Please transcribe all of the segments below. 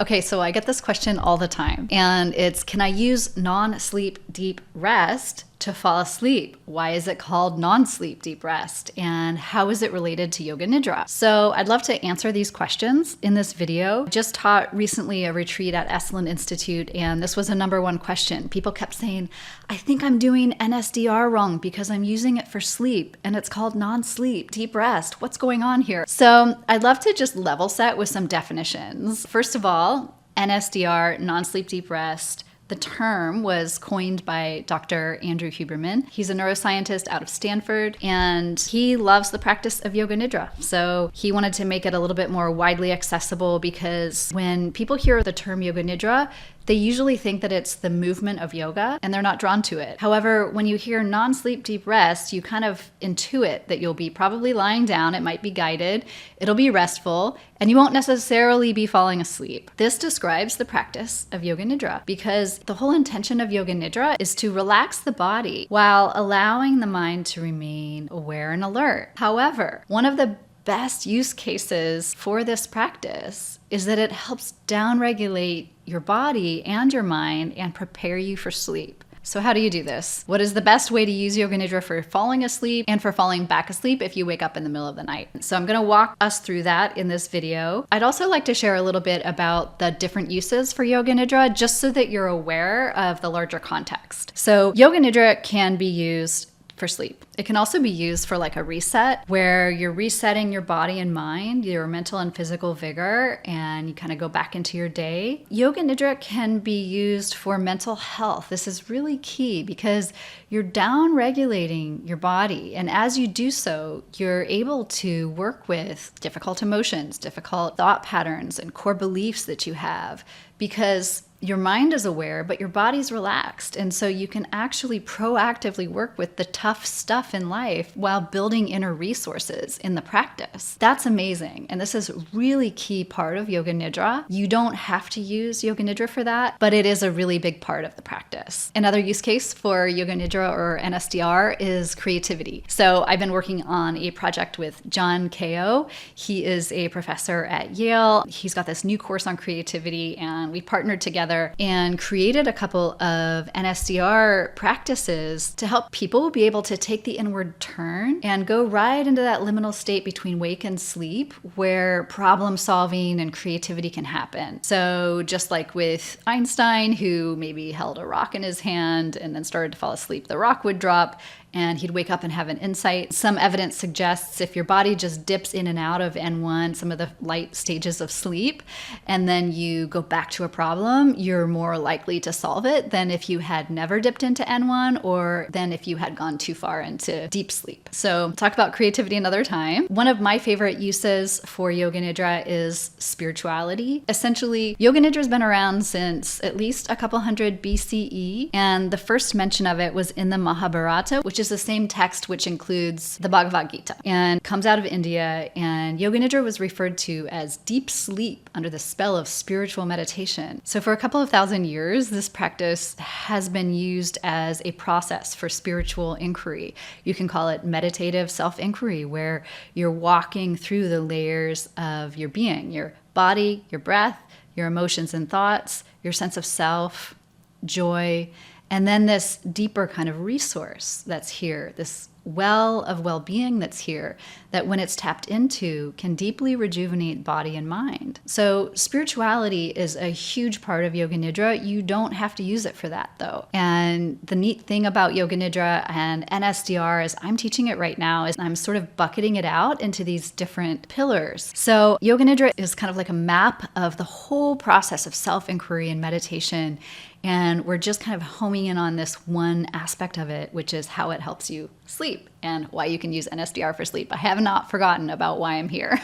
Okay, so I get this question all the time, and it's, can I use non-sleep deep rest to fall asleep? Why is it called non-sleep deep rest? And how is it related to Yoga Nidra? So I'd love to answer these questions in this video. I just taught recently a retreat at Esalen Institute, and this was a #1 question. People kept saying, I think I'm doing NSDR wrong because I'm using it for sleep, and it's called non-sleep deep rest. What's going on here? So I'd love to just level set with some definitions. First of all, NSDR, non-sleep deep rest, the term was coined by Dr. Andrew Huberman. He's a neuroscientist out of Stanford, and he loves the practice of Yoga Nidra. So he wanted to make it a little bit more widely accessible, because when people hear the term Yoga Nidra, they usually think that it's the movement of yoga, and they're not drawn to it. However, when you hear non-sleep deep rest, you kind of intuit that you'll be probably lying down, it might be guided, it'll be restful, and you won't necessarily be falling asleep. This describes the practice of Yoga Nidra, because the whole intention of Yoga Nidra is to relax the body while allowing the mind to remain aware and alert. However, one of the best use cases for this practice is that it helps downregulate your body and your mind and prepare you for sleep. So how do you do this? What is the best way to use Yoga Nidra for falling asleep and for falling back asleep if you wake up in the middle of the night? So I'm going to walk us through that in this video. I'd also like to share a little bit about the different uses for Yoga Nidra, just so that you're aware of the larger context. So Yoga Nidra can be used for sleep. It can also be used for like a reset, where you're resetting your body and mind, your mental and physical vigor, and you kind of go back into your day. Yoga Nidra can be used for mental health. This is really key, because you're down regulating your body. And as you do so, you're able to work with difficult emotions, difficult thought patterns, and core beliefs that you have, because your mind is aware, but your body's relaxed. And so you can actually proactively work with the tough stuff in life while building inner resources in the practice. That's amazing. And this is a really key part of Yoga Nidra. You don't have to use Yoga Nidra for that, but it is a really big part of the practice. Another use case for Yoga Nidra or NSDR is creativity. So I've been working on a project with John Ko. He is a professor at Yale. He's got this new course on creativity, and we partnered together and created a couple of NSDR practices to help people be able to take the inward turn and go right into that liminal state between wake and sleep, where problem solving and creativity can happen. So just like with Einstein, who maybe held a rock in his hand and then started to fall asleep, the rock would drop and he'd wake up and have an insight. Some evidence suggests if your body just dips in and out of N1, some of the light stages of sleep, and then you go back to a problem, you're more likely to solve it than if you had never dipped into N1, or than if you had gone too far into deep sleep. So talk about creativity another time. One of my favorite uses for Yoga Nidra is spirituality. Essentially, Yoga Nidra has been around since at least a couple hundred BCE, and the first mention of it was in the Mahabharata, which is the same text which includes the Bhagavad Gita, and comes out of India. And Yoga Nidra was referred to as deep sleep under the spell of spiritual meditation. So for a couple of thousand years, this practice has been used as a process for spiritual inquiry. You can call it meditative self-inquiry, where you're walking through the layers of your being, your body, your breath, your emotions and thoughts, your sense of self, joy, and then this deeper kind of resource that's here, this well of well-being that's here, that when it's tapped into can deeply rejuvenate body and mind. So spirituality is a huge part of Yoga Nidra. You don't have to use it for that though. And the neat thing about Yoga Nidra and NSDR is I'm teaching it right now, is I'm sort of bucketing it out into these different pillars. So Yoga Nidra is kind of like a map of the whole process of self-inquiry and meditation. And we're just kind of homing in on this one aspect of it, which is how it helps you sleep and why you can use NSDR for sleep. I have not forgotten about why I'm here.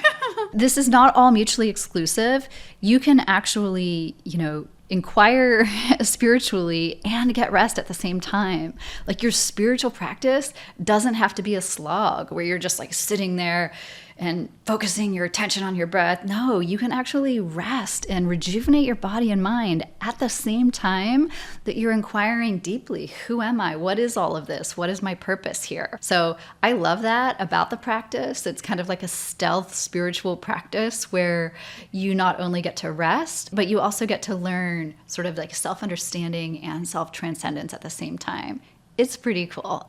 This is not all mutually exclusive. You can actually, inquire spiritually and get rest at the same time. Like, your spiritual practice doesn't have to be a slog where you're just like sitting there and focusing your attention on your breath. No, you can actually rest and rejuvenate your body and mind at the same time that you're inquiring deeply. Who am I? What is all of this? What is my purpose here? So I love that about the practice. It's kind of like a stealth spiritual practice where you not only get to rest, but you also get to learn sort of like self-understanding and self-transcendence at the same time. It's pretty cool.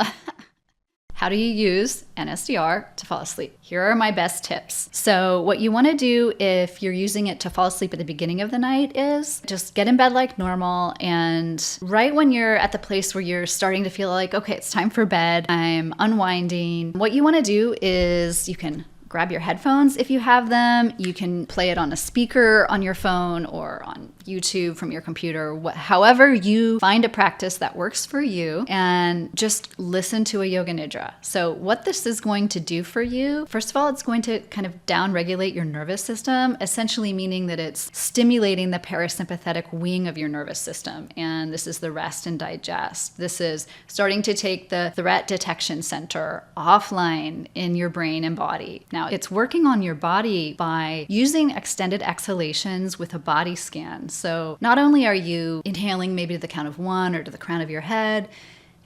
How do you use NSDR to fall asleep? Here are my best tips. So what you want to do if you're using it to fall asleep at the beginning of the night is just get in bed like normal, and right when you're at the place where you're starting to feel like, okay, it's time for bed, I'm unwinding, what you want to do is you can grab your headphones if you have them. You can play it on a speaker on your phone or on YouTube from your computer, however you find a practice that works for you, and just listen to a Yoga Nidra. So what this is going to do for you, first of all, it's going to kind of down-regulate your nervous system, essentially meaning that it's stimulating the parasympathetic wing of your nervous system. And this is the rest and digest. This is starting to take the threat detection center offline in your brain and body. Now, it's working on your body by using extended exhalations with a body scan. So not only are you inhaling maybe to the count of 1 or to the crown of your head,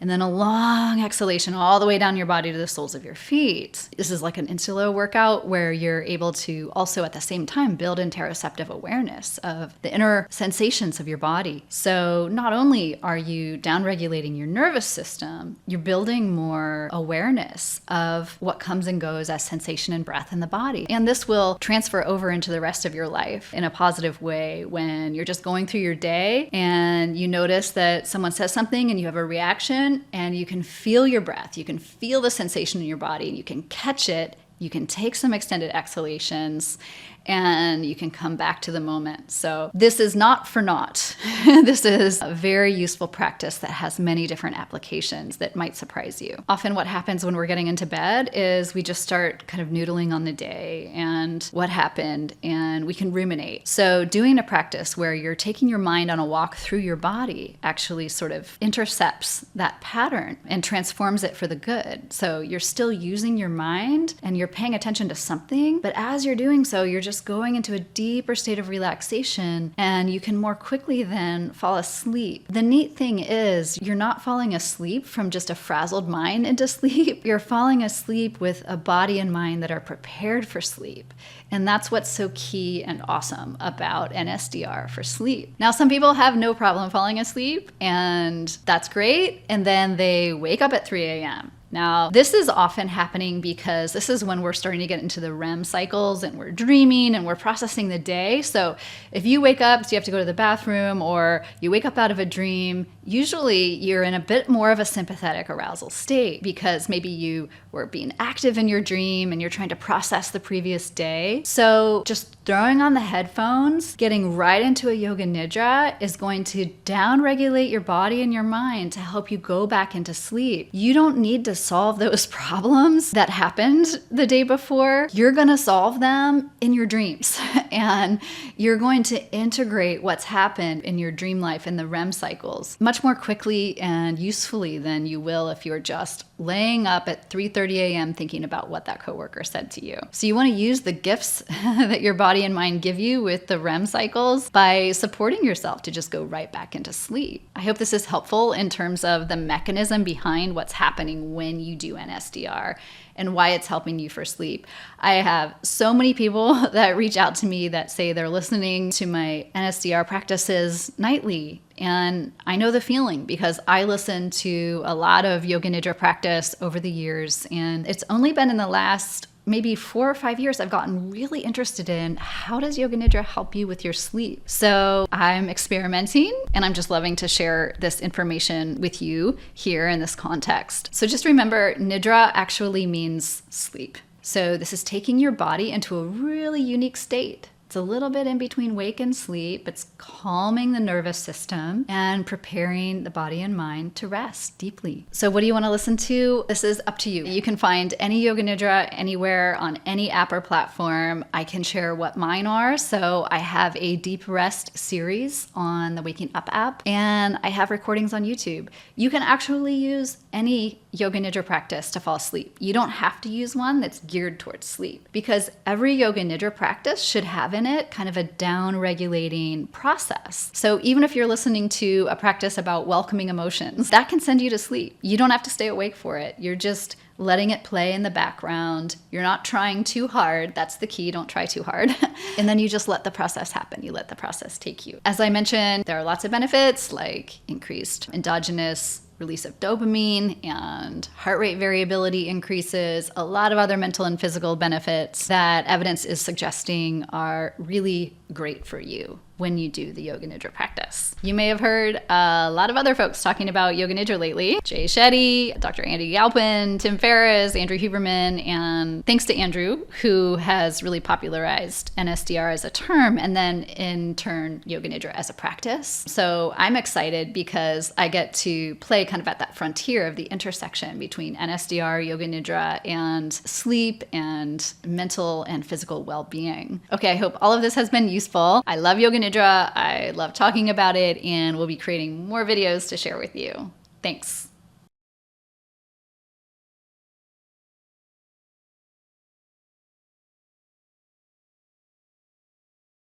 and then a long exhalation all the way down your body to the soles of your feet. This is like an insulo workout where you're able to also at the same time build interoceptive awareness of the inner sensations of your body. So not only are you down-regulating your nervous system, you're building more awareness of what comes and goes as sensation and breath in the body. And this will transfer over into the rest of your life in a positive way when you're just going through your day and you notice that someone says something and you have a reaction, and you can feel your breath, you can feel the sensation in your body, and you can catch it, you can take some extended exhalations, and you can come back to the moment. So this is not for naught. This is a very useful practice that has many different applications that might surprise you. Often what happens when we're getting into bed is we just start kind of noodling on the day and what happened, and we can ruminate. So doing a practice where you're taking your mind on a walk through your body actually sort of intercepts that pattern and transforms it for the good. So you're still using your mind and you're paying attention to something, but as you're doing so, you're just going into a deeper state of relaxation, and you can more quickly then fall asleep. The neat thing is you're not falling asleep from just a frazzled mind into sleep. You're falling asleep with a body and mind that are prepared for sleep. And that's what's so key and awesome about NSDR for sleep. Now, some people have no problem falling asleep, and that's great. And then they wake up at 3 a.m. Now, this is often happening because this is when we're starting to get into the REM cycles and we're dreaming and we're processing the day. So if you wake up, so you have to go to the bathroom, or you wake up out of a dream, usually you're in a bit more of a sympathetic arousal state because maybe you were being active in your dream and you're trying to process the previous day. So just throwing on the headphones, getting right into a Yoga Nidra is going to down-regulate your body and your mind to help you go back into sleep. You don't need to solve those problems that happened the day before. You're going to solve them in your dreams, and you're going to integrate what's happened in your dream life in the REM cycles much more quickly and usefully than you will if you're just laying up at 3:30 a.m. thinking about what that coworker said to you. So you want to use the gifts that your body and mind give you with the REM cycles by supporting yourself to just go right back into sleep. I hope this is helpful in terms of the mechanism behind what's happening when you do NSDR and why it's helping you for sleep. I have so many people that reach out to me that say they're listening to my NSDR practices nightly. And I know the feeling because I listened to a lot of Yoga Nidra practice over the years. And it's only been in the last maybe 4 or 5 years I've gotten really interested in how does Yoga Nidra help you with your sleep. So I'm experimenting, and I'm just loving to share this information with you here in this context. So just remember, Nidra actually means sleep. So this is taking your body into a really unique state. It's a little bit in between wake and sleep. It's calming the nervous system and preparing the body and mind to rest deeply. So what do you want to listen to? This is up to you. You can find any Yoga Nidra anywhere on any app or platform. I can share what mine are. So I have a deep rest series on the Waking Up app, and I have recordings on YouTube. You can actually use any Yoga Nidra practice to fall asleep. You don't have to use one that's geared towards sleep, because every Yoga Nidra practice should have in it kind of a down-regulating process. So even if you're listening to a practice about welcoming emotions, that can send you to sleep. You don't have to stay awake for it. You're just letting it play in the background. You're not trying too hard. That's the key. Don't try too hard. And then you just let the process happen. You let the process take you. As I mentioned, there are lots of benefits like increased endogenous release of dopamine and heart rate variability increases, a lot of other mental and physical benefits that evidence is suggesting are really great for you when you do the Yoga Nidra practice. You may have heard a lot of other folks talking about Yoga Nidra lately. Jay Shetty, Dr. Andy Galpin, Tim Ferriss, Andrew Huberman, and thanks to Andrew, who has really popularized NSDR as a term, and then in turn Yoga Nidra as a practice. So I'm excited because I get to play kind of at that frontier of the intersection between NSDR, Yoga Nidra, and sleep and mental and physical well-being. Okay, I hope all of this has been useful. I love Yoga Nidra. I love talking about it, and we'll be creating more videos to share with you. Thanks.